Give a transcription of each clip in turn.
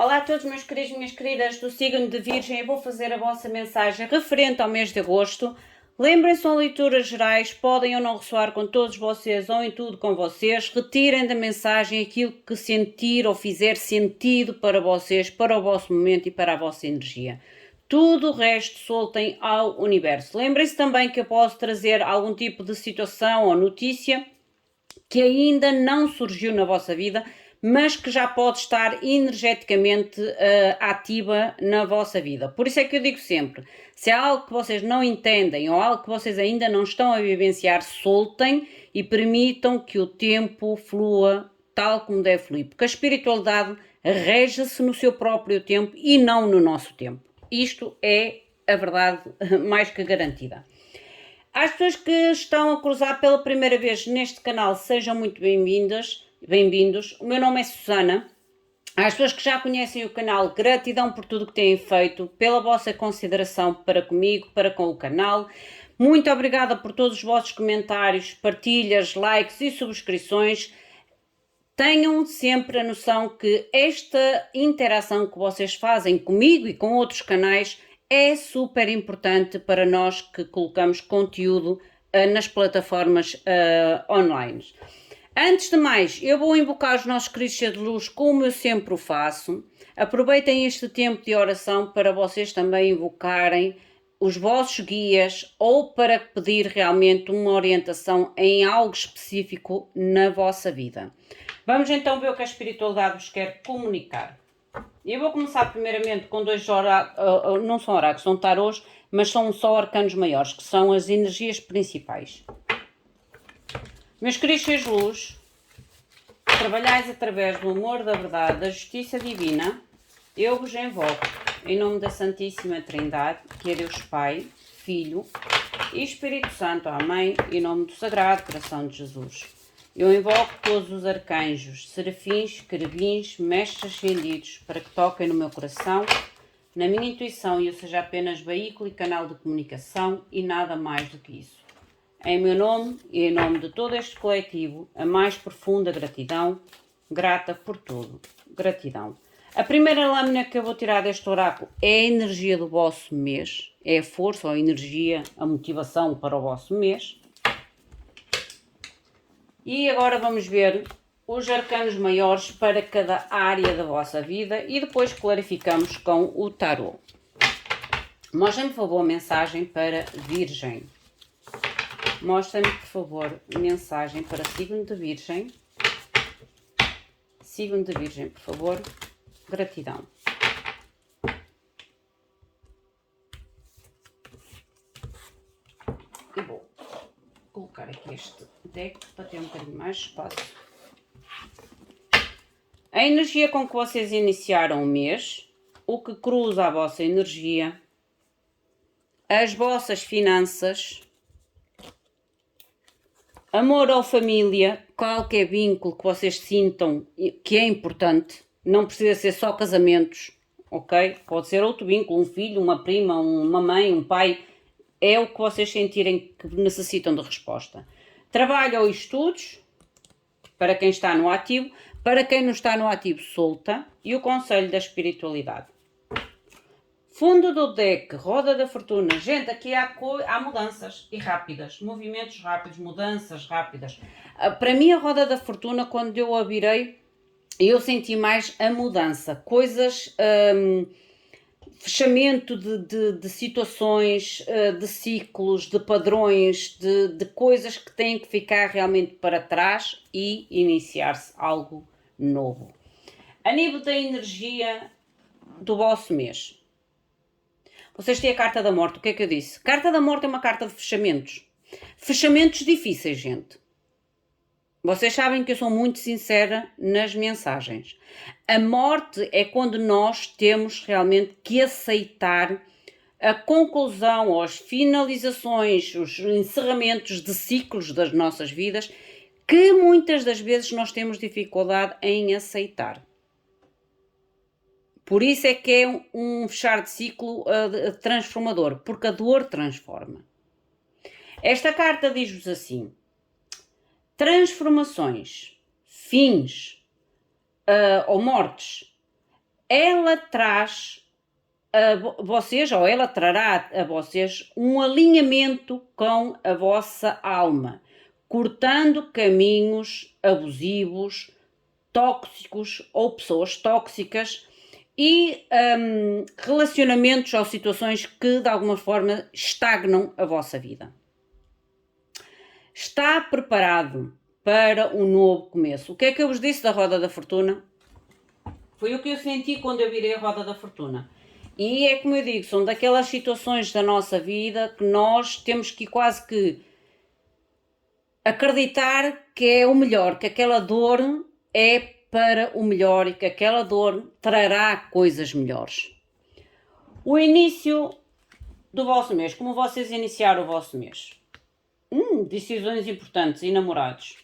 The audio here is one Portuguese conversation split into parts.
Olá a todos meus queridos e minhas queridas do signo de Virgem. Eu vou fazer a vossa mensagem referente ao mês de agosto. Lembrem-se, são leituras gerais, podem ou não ressoar com todos vocês ou em tudo com vocês. Retirem da mensagem aquilo que sentir ou fizer sentido para vocês, para o vosso momento e para a vossa energia. Tudo o resto soltem ao universo. Lembrem-se também que eu posso trazer algum tipo de situação ou notícia que ainda não surgiu na vossa vida, mas que já pode estar energeticamente ativa na vossa vida. Por isso é que eu digo sempre, se há algo que vocês não entendem ou algo que vocês ainda não estão a vivenciar, soltem e permitam que o tempo flua tal como deve fluir, porque a espiritualidade rege-se no seu próprio tempo e não no nosso tempo. Isto é a verdade mais que garantida. Às pessoas que estão a cruzar pela primeira vez neste canal, sejam muito bem-vindos. O meu nome é Susana. Às pessoas que já conhecem o canal, gratidão por tudo que têm feito, pela vossa consideração para comigo, para com o canal. Muito obrigada por todos os vossos comentários, partilhas, likes e subscrições. Tenham sempre a noção que esta interação que vocês fazem comigo e com outros canais é super importante para nós que colocamos conteúdo nas plataformas online. Antes de mais, eu vou invocar os nossos queridos seres de luz como eu sempre o faço. Aproveitem este tempo de oração para vocês também invocarem os vossos guias ou para pedir realmente uma orientação em algo específico na vossa vida. Vamos então ver o que a espiritualidade vos quer comunicar. Eu vou começar primeiramente com dois oráculos, não são oráculos, são tarôs, mas são só arcanos maiores, que são as energias principais. Meus queridos seres de luz, trabalhais através do amor, da verdade, da justiça divina, eu vos invoco, em nome da Santíssima Trindade, que é Deus Pai, Filho e Espírito Santo, Amém, em nome do Sagrado Coração de Jesus. Eu invoco todos os arcanjos, serafins, querubins, mestres ascendidos, para que toquem no meu coração, na minha intuição, e eu seja apenas veículo e canal de comunicação e nada mais do que isso. Em meu nome e em nome de todo este coletivo, a mais profunda gratidão, grata por tudo. Gratidão. A primeira lâmina que eu vou tirar deste oráculo é a energia do vosso mês, é a força ou a energia, a motivação para o vosso mês. E agora vamos ver os arcanos maiores para cada área da vossa vida e depois clarificamos com o tarô. Mostrem-me, por favor, mensagem para Virgem. Mostrem-me, por favor, mensagem para signo de Virgem. Signo de Virgem, por favor. Gratidão. E vou colocar aqui este deck para ter um bocadinho mais espaço. A energia com que vocês iniciaram o mês, o que cruza a vossa energia, as vossas finanças, amor ou família, qualquer vínculo que vocês sintam que é importante, não precisa ser só casamentos, ok? Pode ser outro vínculo, um filho, uma prima, uma mãe, um pai, é o que vocês sentirem que necessitam de resposta. Trabalho ou estudos, para quem está no ativo, para quem não está no ativo, solta, e o conselho da espiritualidade. Fundo do deck, roda da fortuna. Gente, aqui há mudanças e rápidas, movimentos rápidos, mudanças rápidas. Para mim a roda da fortuna, quando eu a virei, eu senti mais a mudança, coisas, fechamento de situações, de ciclos, de padrões, de coisas que têm que ficar realmente para trás e iniciar-se algo novo. A nível da energia do vosso mês, vocês têm a carta da morte. O que é que eu disse? Carta da morte é uma carta de fechamentos. Fechamentos difíceis, gente. Vocês sabem que eu sou muito sincera nas mensagens. A morte é quando nós temos realmente que aceitar a conclusão ou as finalizações, os encerramentos de ciclos das nossas vidas, que muitas das vezes nós temos dificuldade em aceitar. Por isso é que é um fechar de ciclo transformador, porque a dor transforma. Esta carta diz-vos assim: transformações, fins ou mortes ela traz a vocês, ou ela trará a vocês, um alinhamento com a vossa alma, cortando caminhos abusivos, tóxicos ou pessoas tóxicas e relacionamentos ou situações que de alguma forma estagnam a vossa vida. Está preparado para um novo começo. O que é que eu vos disse da Roda da Fortuna? Foi o que eu senti quando eu virei a Roda da Fortuna. E é como eu digo, são daquelas situações da nossa vida que nós temos que quase que acreditar que é o melhor, que aquela dor é para o melhor e que aquela dor trará coisas melhores. O início do vosso mês, como vocês iniciaram o vosso mês? Decisões importantes e namorados.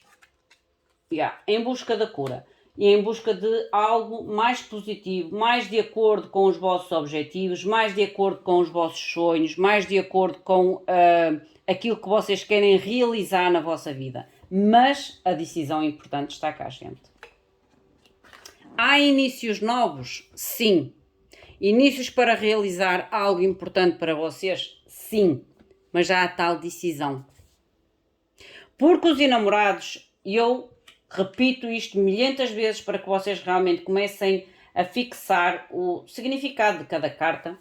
Em busca da cura e em busca de algo mais positivo, mais de acordo com os vossos objetivos, mais de acordo com os vossos sonhos, mais de acordo com aquilo que vocês querem realizar na vossa vida. Mas a decisão importante está cá, gente. Há inícios novos? Sim. Inícios para realizar algo importante para vocês? Sim. Mas já há tal decisão. Porque os enamorados, eu repito isto milhentas vezes para que vocês realmente comecem a fixar o significado de cada carta.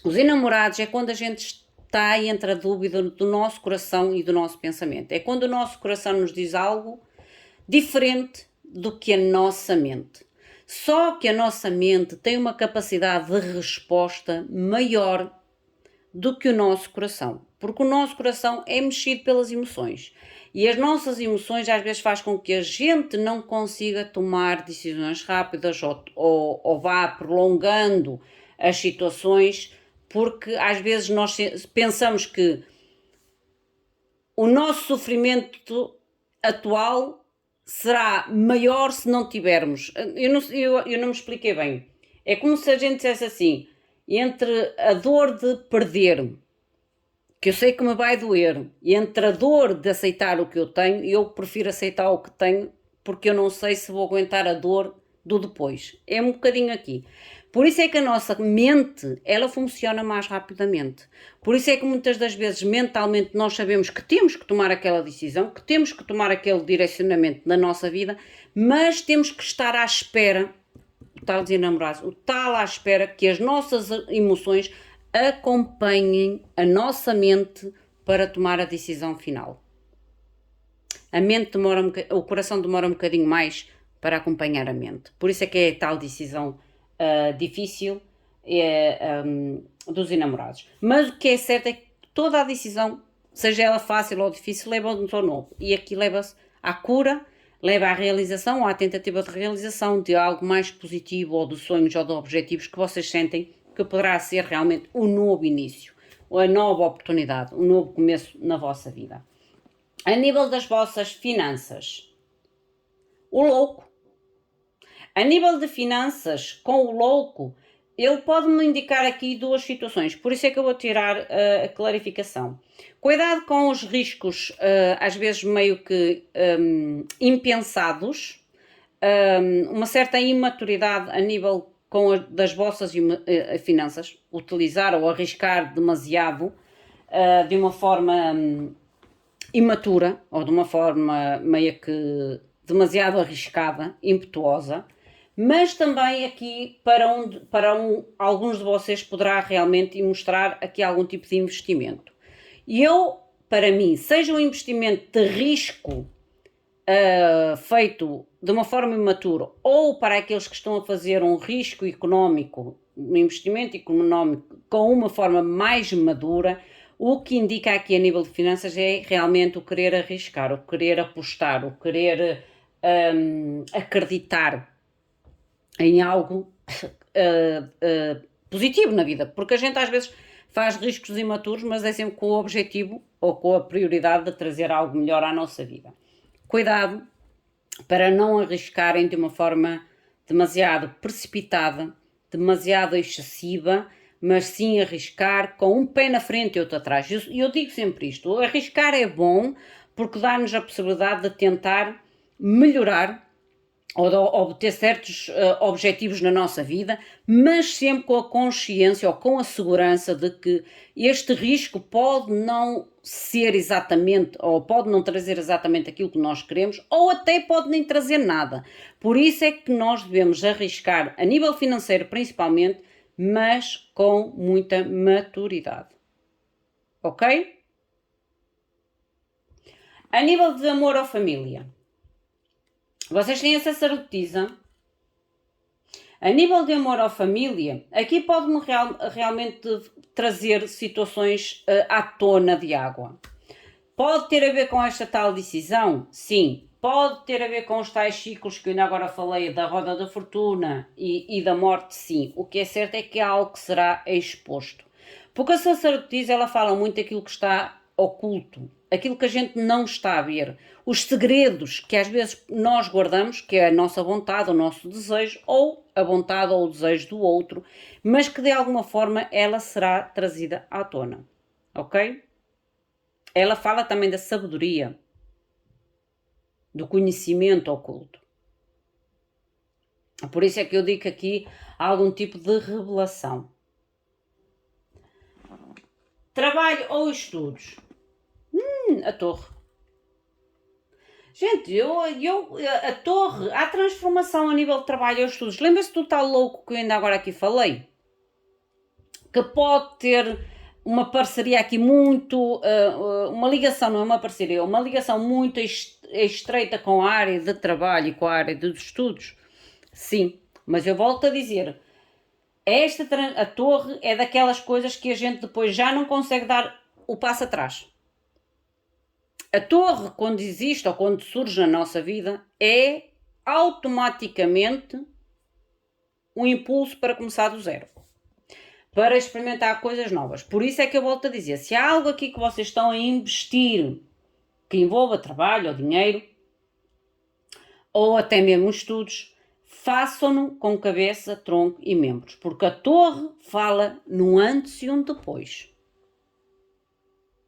Os enamorados é quando a gente está entre a dúvida do nosso coração e do nosso pensamento. É quando o nosso coração nos diz algo diferente do que a nossa mente. Só que a nossa mente tem uma capacidade de resposta maior do que o nosso coração. Porque o nosso coração é mexido pelas emoções. E as nossas emoções às vezes faz com que a gente não consiga tomar decisões rápidas ou vá prolongando as situações, porque às vezes nós pensamos que o nosso sofrimento atual será maior se não tivermos. Eu não me expliquei bem. É como se a gente dissesse assim, entre a dor de perder, que eu sei que me vai doer, e entre a dor de aceitar o que eu tenho, eu prefiro aceitar o que tenho, porque eu não sei se vou aguentar a dor do depois. É um bocadinho aqui. Por isso é que a nossa mente, ela funciona mais rapidamente. Por isso é que muitas das vezes, mentalmente, nós sabemos que temos que tomar aquela decisão, que temos que tomar aquele direcionamento na nossa vida, mas temos que estar à espera, o tal de namorados, o tal à espera que as nossas emoções acompanhem a nossa mente para tomar a decisão final. A mente demora o coração demora um bocadinho mais para acompanhar a mente. Por isso é que é a tal decisão difícil dos enamorados. Mas o que é certo é que toda a decisão, seja ela fácil ou difícil, leva-nos ao novo. E aqui leva-se à cura, leva à realização ou à tentativa de realização de algo mais positivo ou de sonhos ou de objetivos que vocês sentem que poderá ser realmente um novo início, a nova oportunidade, um novo começo na vossa vida. A nível das vossas finanças, o louco. A nível de finanças, com o louco, ele pode-me indicar aqui duas situações, por isso é que eu vou tirar a clarificação. Cuidado com os riscos, às vezes meio que impensados, uma certa imaturidade a nível das vossas finanças, utilizar ou arriscar demasiado de uma forma imatura ou de uma forma meio que demasiado arriscada, impetuosa, mas também aqui alguns de vocês poderá realmente mostrar aqui algum tipo de investimento. E para mim, seja um investimento de risco feito de uma forma imatura ou para aqueles que estão a fazer um risco económico, um investimento económico com uma forma mais madura, o que indica aqui a nível de finanças é realmente o querer arriscar, o querer apostar, o querer acreditar em algo positivo na vida, porque a gente às vezes faz riscos imaturos, mas é sempre com o objetivo ou com a prioridade de trazer algo melhor à nossa vida. Cuidado para não arriscarem de uma forma demasiado precipitada, demasiado excessiva, mas sim arriscar com um pé na frente e outro atrás. Eu digo sempre isto, arriscar é bom porque dá-nos a possibilidade de tentar melhorar ou de obter certos objetivos na nossa vida, mas sempre com a consciência ou com a segurança de que este risco pode não ser exatamente, ou pode não trazer exatamente aquilo que nós queremos, ou até pode nem trazer nada. Por isso é que nós devemos arriscar, a nível financeiro principalmente, mas com muita maturidade. Ok? A nível de amor ou família, vocês têm essa sacerdotisa. A nível de amor ou família, aqui pode-me realmente trazer situações à tona de água. Pode ter a ver com esta tal decisão? Sim. Pode ter a ver com os tais ciclos que eu ainda agora falei, da roda da fortuna e da morte? Sim. O que é certo é que é algo que será exposto. Porque a sacerdotisa, ela fala muito daquilo que está oculto, aquilo que a gente não está a ver, os segredos que às vezes nós guardamos, que é a nossa vontade, o nosso desejo, ou a vontade ou o desejo do outro, mas que de alguma forma ela será trazida à tona, ok? Ela fala também da sabedoria, do conhecimento oculto. Por isso é que eu digo que aqui há algum tipo de revelação. Trabalho ou estudos? A torre. Gente, a torre, há transformação a nível de trabalho ou estudos. Lembra-se do tal louco que eu ainda agora aqui falei? Que pode ter uma parceria aqui muito, uma ligação, não é uma parceria, uma ligação muito estreita com a área de trabalho e com a área dos estudos. Sim, mas eu volto a dizer, a torre é daquelas coisas que a gente depois já não consegue dar o passo atrás. A torre, quando existe ou quando surge na nossa vida, é automaticamente um impulso para começar do zero, para experimentar coisas novas. Por isso é que eu volto a dizer, se há algo aqui que vocês estão a investir que envolva trabalho ou dinheiro, ou até mesmo estudos, façam-no com cabeça, tronco e membros, porque a torre fala no antes e um depois.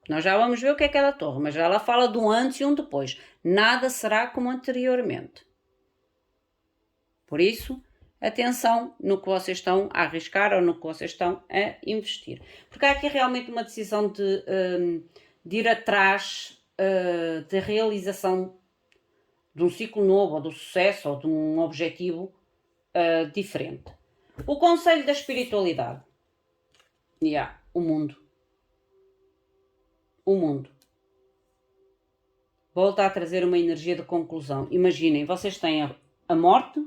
Nós já vamos ver o que é cada torre, mas ela fala do antes e um depois. Nada será como anteriormente. Por isso, atenção no que vocês estão a arriscar ou no que vocês estão a investir. Porque há aqui realmente uma decisão de ir atrás da realização de um ciclo novo, ou do sucesso, ou de um objetivo diferente. O conselho da espiritualidade. O mundo. O mundo. Volta a trazer uma energia de conclusão. Imaginem, vocês têm a morte,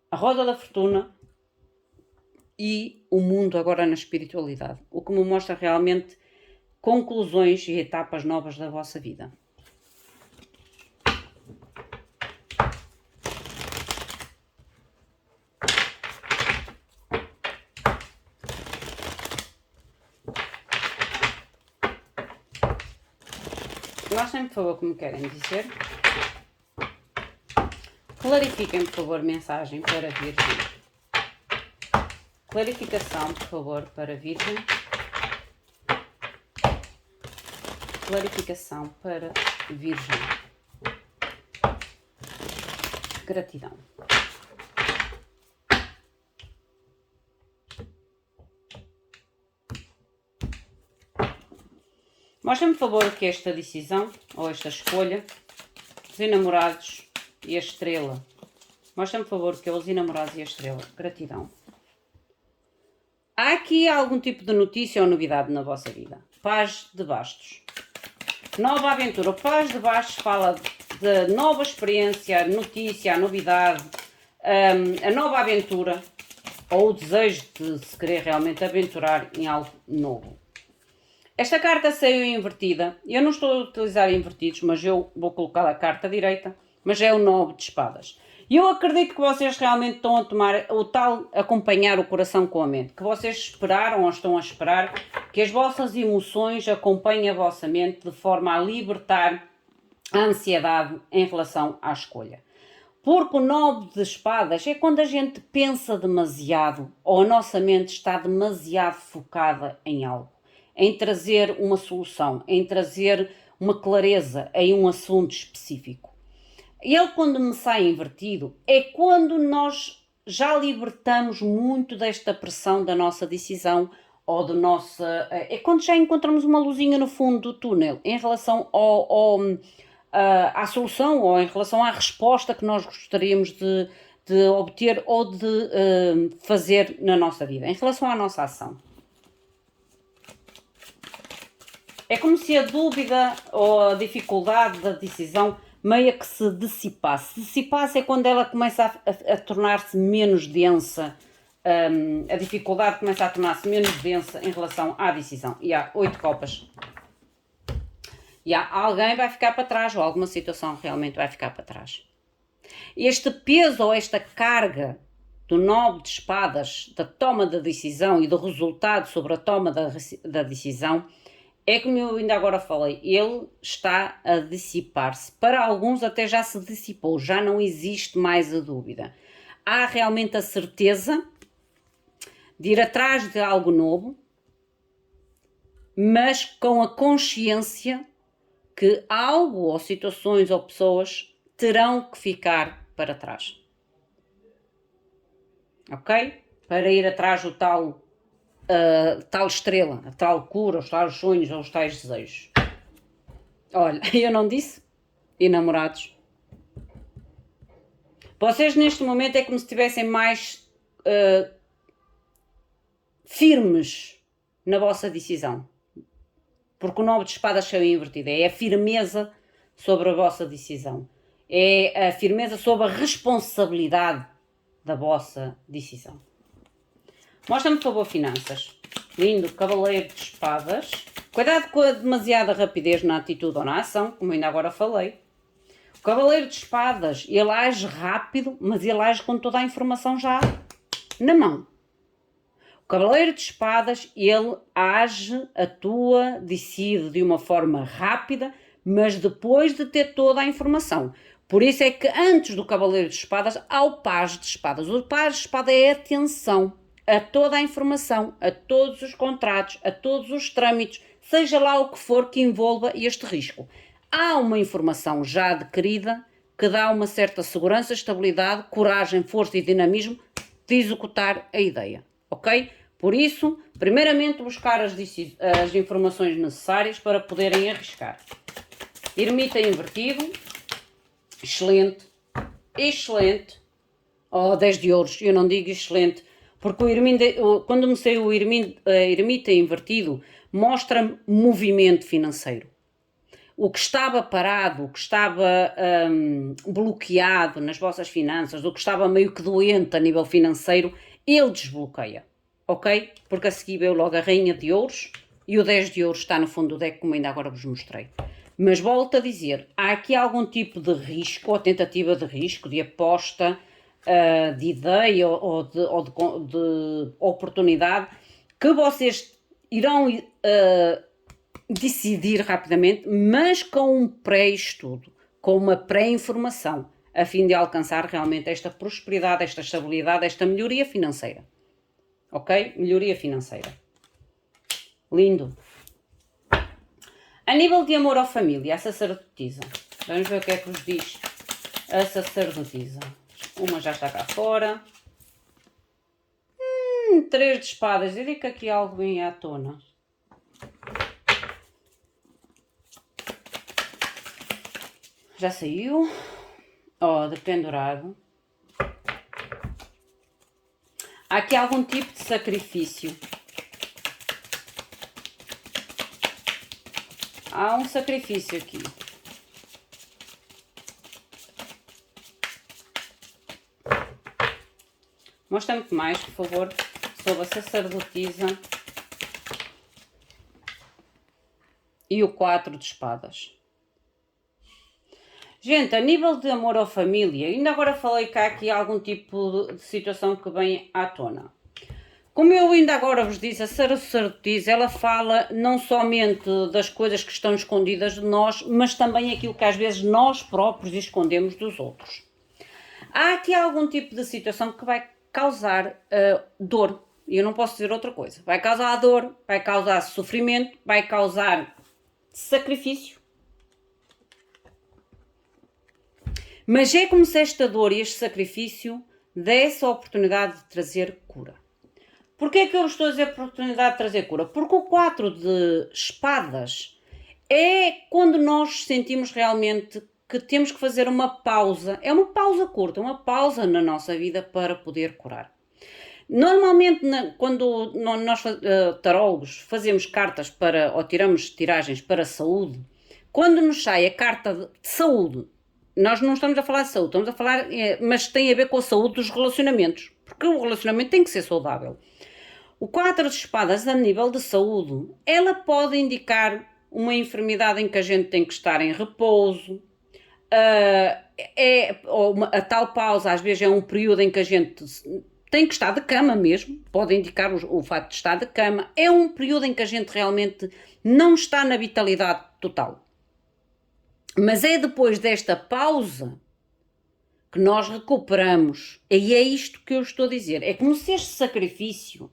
a roda da fortuna e o mundo agora na espiritualidade. O que me mostra realmente conclusões e etapas novas da vossa vida. Mostrem, por favor, como querem dizer. Clarifiquem, por favor, mensagem para Virgem. Clarificação, por favor, para Virgem. Clarificação para Virgem. Gratidão. Mostrem-me, por favor, o que é esta decisão, ou esta escolha, os enamorados e a estrela. Mostrem-me, por favor, o que é os enamorados e a estrela. Gratidão. Há aqui algum tipo de notícia ou novidade na vossa vida. Paz de bastos. Nova aventura. O Paz de bastos fala de nova experiência, notícia, novidade, a nova aventura, ou o desejo de se querer realmente aventurar em algo novo. Esta carta saiu invertida. Eu não estou a utilizar invertidos, mas eu vou colocar a carta direita, mas é o 9 de espadas. E eu acredito que vocês realmente estão a tomar o tal acompanhar o coração com a mente, que vocês esperaram ou estão a esperar que as vossas emoções acompanhem a vossa mente de forma a libertar a ansiedade em relação à escolha. Porque o 9 de espadas é quando a gente pensa demasiado ou a nossa mente está demasiado focada em algo, em trazer uma solução, em trazer uma clareza em um assunto específico. Ele, quando me sai invertido, é quando nós já libertamos muito desta pressão da nossa decisão ou do nosso. É quando já encontramos uma luzinha no fundo do túnel em relação à solução ou em relação à resposta que nós gostaríamos de obter ou de fazer na nossa vida, em relação à nossa ação. É como se a dúvida ou a dificuldade da decisão meio que se dissipasse. Dissipasse é quando ela começa a tornar-se menos densa, a dificuldade começa a tornar-se menos densa em relação à decisão. E há 8 copas. E há alguém vai ficar para trás ou alguma situação realmente vai ficar para trás. Este peso ou esta carga do 9 de espadas, da toma da decisão e do resultado sobre a toma da decisão, é como eu ainda agora falei, ele está a dissipar-se. Para alguns até já se dissipou, já não existe mais a dúvida. Há realmente a certeza de ir atrás de algo novo, mas com a consciência que algo ou situações ou pessoas terão que ficar para trás. Ok? Para ir atrás do tal estrela, a tal cura, os tais sonhos ou os tais desejos. Olha, eu não disse? E namorados? Vocês neste momento é como se estivessem mais firmes na vossa decisão. Porque o 9 de espadas saiu invertido. É a firmeza sobre a vossa decisão. É a firmeza sobre a responsabilidade da vossa decisão. Mostra-me, por favor, finanças. Lindo, cavaleiro de espadas. Cuidado com a demasiada rapidez na atitude ou na ação, como ainda agora falei. O cavaleiro de espadas, ele age rápido, mas ele age com toda a informação já na mão. O cavaleiro de espadas, ele age, atua, decide de uma forma rápida, mas depois de ter toda a informação. Por isso é que antes do cavaleiro de espadas há o paz de espadas. O paz de espada é atenção a toda a informação, a todos os contratos, a todos os trâmites, seja lá o que for que envolva este risco. Há uma informação já adquirida que dá uma certa segurança, estabilidade, coragem, força e dinamismo de executar a ideia, ok? Por isso, primeiramente buscar as informações necessárias para poderem arriscar. Ermita invertido, excelente, excelente. Oh, 10 de ouros, eu não digo excelente, porque quando me saiu o ermita invertido, mostra-me movimento financeiro. O que estava parado, o que estava bloqueado nas vossas finanças, o que estava meio que doente a nível financeiro, ele desbloqueia, ok? Porque a seguir veio logo a rainha de ouros e o 10 de ouros está no fundo do deck, como ainda agora vos mostrei. Mas volto a dizer, há aqui algum tipo de risco ou tentativa de risco, de aposta, de ideia ou de oportunidade que vocês irão decidir rapidamente, mas com um pré-estudo, com uma pré-informação, a fim de alcançar realmente esta prosperidade, esta estabilidade, esta melhoria financeira. Ok? Melhoria financeira. Lindo. A nível de amor à família, a sacerdotisa. Vamos ver o que é que vos diz a sacerdotisa. Uma já está cá fora. 3 de espadas. Eu digo que aqui algo vem à tona. Já saiu. Ó, de pendurado. Há aqui algum tipo de sacrifício. Há um sacrifício aqui. Mostra-me mais, por favor, sobre a sacerdotisa e o 4 de espadas. Gente, a nível de amor à família, ainda agora falei que há aqui algum tipo de situação que vem à tona. Como eu ainda agora vos disse, a sacerdotisa, ela fala não somente das coisas que estão escondidas de nós, mas também aquilo que às vezes nós próprios escondemos dos outros. Há aqui algum tipo de situação que vai causar dor, e eu não posso dizer outra coisa. Vai causar dor, vai causar sofrimento, vai causar sacrifício. Mas é como se esta dor e este sacrifício desse a oportunidade de trazer cura. Porquê é que eu estou a dizer a oportunidade de trazer cura? Porque o 4 de espadas é quando nós sentimos realmente que temos que fazer uma pausa. É uma pausa curta, uma pausa na nossa vida para poder curar. Normalmente, quando nós, tarólogos, fazemos cartas para, ou tiramos tiragens para a saúde, quando nos sai a carta de saúde, nós não estamos a falar de saúde, estamos a falar, mas tem a ver com a saúde dos relacionamentos, porque o relacionamento tem que ser saudável. O 4 de espadas, a nível de saúde, ela pode indicar uma enfermidade em que a gente tem que estar em repouso, a tal pausa às vezes é um período em que a gente tem que estar de cama mesmo, pode indicar o facto de estar de cama, é um período em que a gente realmente não está na vitalidade total. Mas é depois desta pausa que nós recuperamos, e é isto que eu estou a dizer, é como se este sacrifício,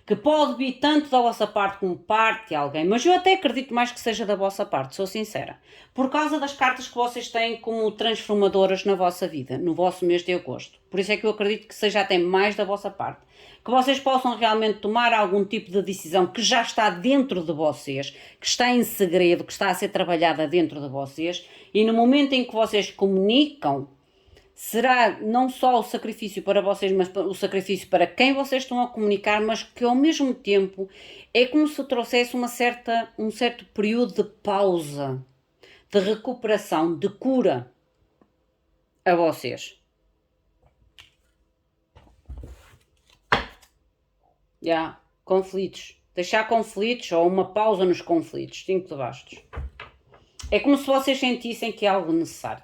que pode vir tanto da vossa parte como parte de alguém, mas eu até acredito mais que seja da vossa parte, sou sincera, por causa das cartas que vocês têm como transformadoras na vossa vida, no vosso mês de agosto. Por isso é que eu acredito que seja até mais da vossa parte. Que vocês possam realmente tomar algum tipo de decisão que já está dentro de vocês, que está em segredo, que está a ser trabalhada dentro de vocês, e no momento em que vocês comunicam, será não só o sacrifício para vocês, mas o sacrifício para quem vocês estão a comunicar, mas que ao mesmo tempo é como se trouxesse um certo período de pausa, de recuperação, de cura a vocês. Conflitos. Deixar conflitos ou uma pausa nos conflitos. 5 de bastos. É como se vocês sentissem que é algo necessário.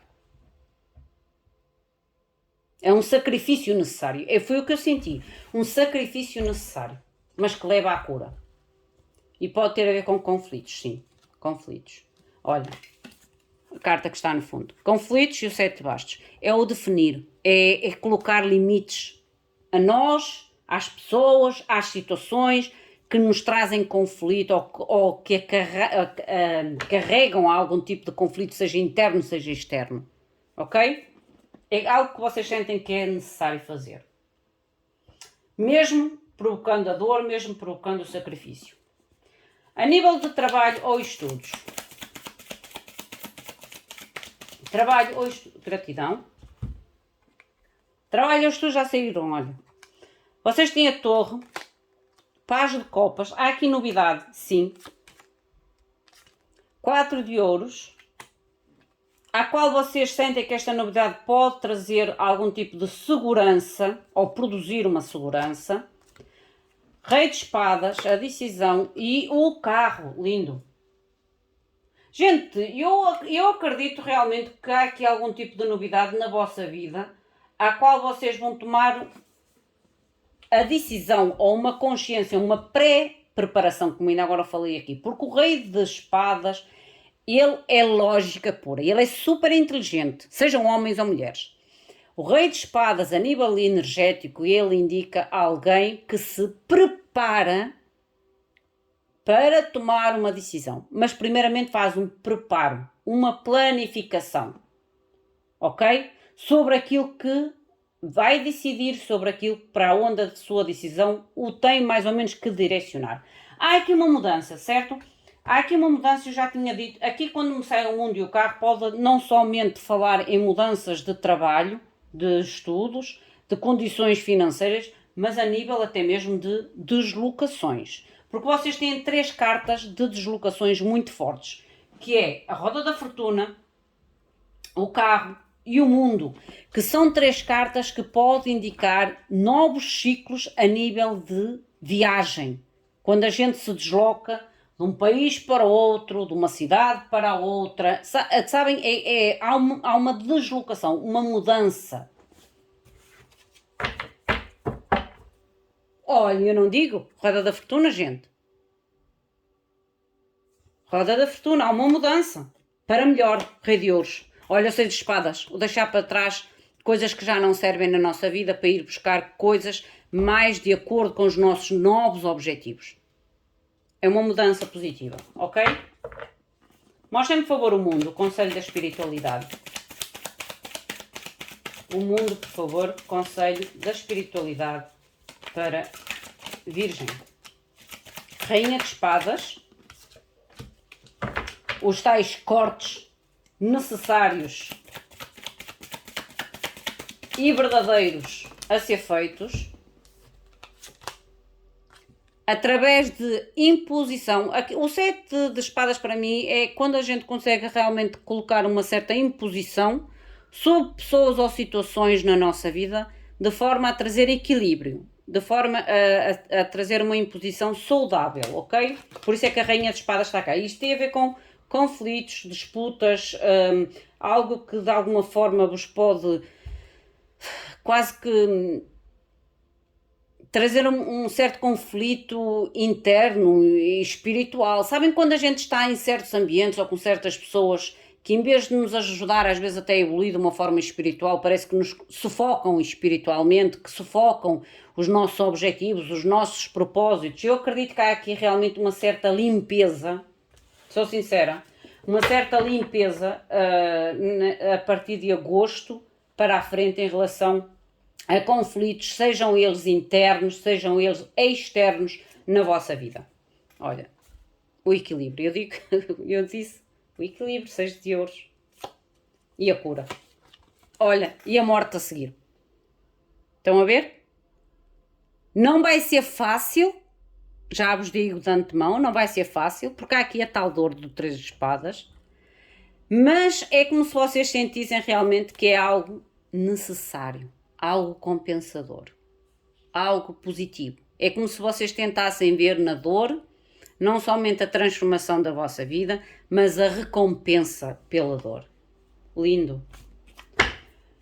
É um sacrifício necessário. Foi o que eu senti. Um sacrifício necessário. Mas que leva à cura. E pode ter a ver com conflitos, sim. Conflitos. Olha, a carta que está no fundo. Conflitos e o 7 de bastos. É o definir. É colocar limites a nós, às pessoas, às situações que nos trazem conflito ou que carregam algum tipo de conflito, seja interno, seja externo. Ok? É algo que vocês sentem que é necessário fazer. Mesmo provocando a dor, mesmo provocando o sacrifício. A nível de trabalho ou estudos. Trabalho ou estudos. Gratidão. Trabalho ou estudos já saíram, olha. Vocês têm a torre. Paz de copas. Há aqui novidade, sim. 4 de ouros. À qual vocês sentem que esta novidade pode trazer algum tipo de segurança, ou produzir uma segurança. Rei de espadas, a decisão e o carro, lindo. Gente, eu acredito realmente que há aqui algum tipo de novidade na vossa vida, à qual vocês vão tomar a decisão, ou uma consciência, uma pré-preparação, como ainda agora falei aqui. Porque o rei de espadas, ele é lógica pura, ele é super inteligente, sejam homens ou mulheres. O rei de espadas, a nível energético, ele indica alguém que se prepara para tomar uma decisão. Mas primeiramente faz um preparo, uma planificação, ok? Sobre aquilo que vai decidir, sobre aquilo para onde a sua decisão o tem mais ou menos que direcionar. Há aqui uma mudança, certo? Há aqui uma mudança, eu já tinha dito, aqui quando me sai o mundo e o carro pode não somente falar em mudanças de trabalho, de estudos, de condições financeiras, mas a nível até mesmo de deslocações. Porque vocês têm 3 cartas de deslocações muito fortes, que é a roda da fortuna, o carro e o mundo, que são 3 cartas que podem indicar novos ciclos a nível de viagem. Quando a gente se desloca de um país para outro, de uma cidade para outra, sabem, há uma deslocação, uma mudança. Olha, eu não digo, roda da fortuna, gente. Roda da fortuna, há uma mudança. Para melhor, rei de ouros. Olha, 6 de espadas, o deixar para trás coisas que já não servem na nossa vida para ir buscar coisas mais de acordo com os nossos novos objetivos. É uma mudança positiva, ok? Mostrem-me, por favor, o mundo, o conselho da espiritualidade. o mundo, por favor, conselho da espiritualidade para Virgem. Rainha de Espadas, os tais cortes necessários e verdadeiros a ser feitos através de imposição. O 7 de espadas para mim é quando a gente consegue realmente colocar uma certa imposição sobre pessoas ou situações na nossa vida de forma a trazer equilíbrio, de forma a trazer uma imposição saudável, ok? Por isso é que a Rainha de Espadas está cá. Isto tem a ver com conflitos, disputas, algo que de alguma forma vos pode quase que trazer um certo conflito interno e espiritual. Sabem quando a gente está em certos ambientes ou com certas pessoas que em vez de nos ajudar, às vezes até a evoluir de uma forma espiritual, parece que nos sufocam espiritualmente, que sufocam os nossos objetivos, os nossos propósitos. Eu acredito que há aqui realmente uma certa limpeza, sou sincera, uma certa limpeza a partir de agosto para a frente em relação a conflitos, sejam eles internos, sejam eles externos na vossa vida. Olha, o equilíbrio, eu disse, o equilíbrio, 6 de ouros e a cura. Olha, e a morte a seguir. Estão a ver? Não vai ser fácil, já vos digo de antemão, não vai ser fácil, porque há aqui a tal dor do 3 de espadas, mas é como se vocês sentissem realmente que é algo necessário, algo compensador, algo positivo. É como se vocês tentassem ver na dor não somente a transformação da vossa vida, mas a recompensa pela dor. Lindo!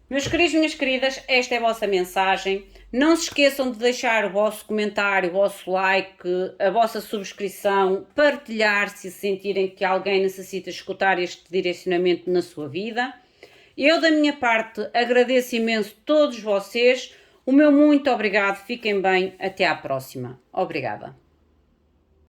Meus queridos, minhas queridas, esta é a vossa mensagem. Não se esqueçam de deixar o vosso comentário, o vosso like, a vossa subscrição, partilhar se sentirem que alguém necessita escutar este direcionamento na sua vida. Eu, da minha parte, agradeço imenso a todos vocês. O meu muito obrigado. Fiquem bem. Até à próxima. Obrigada.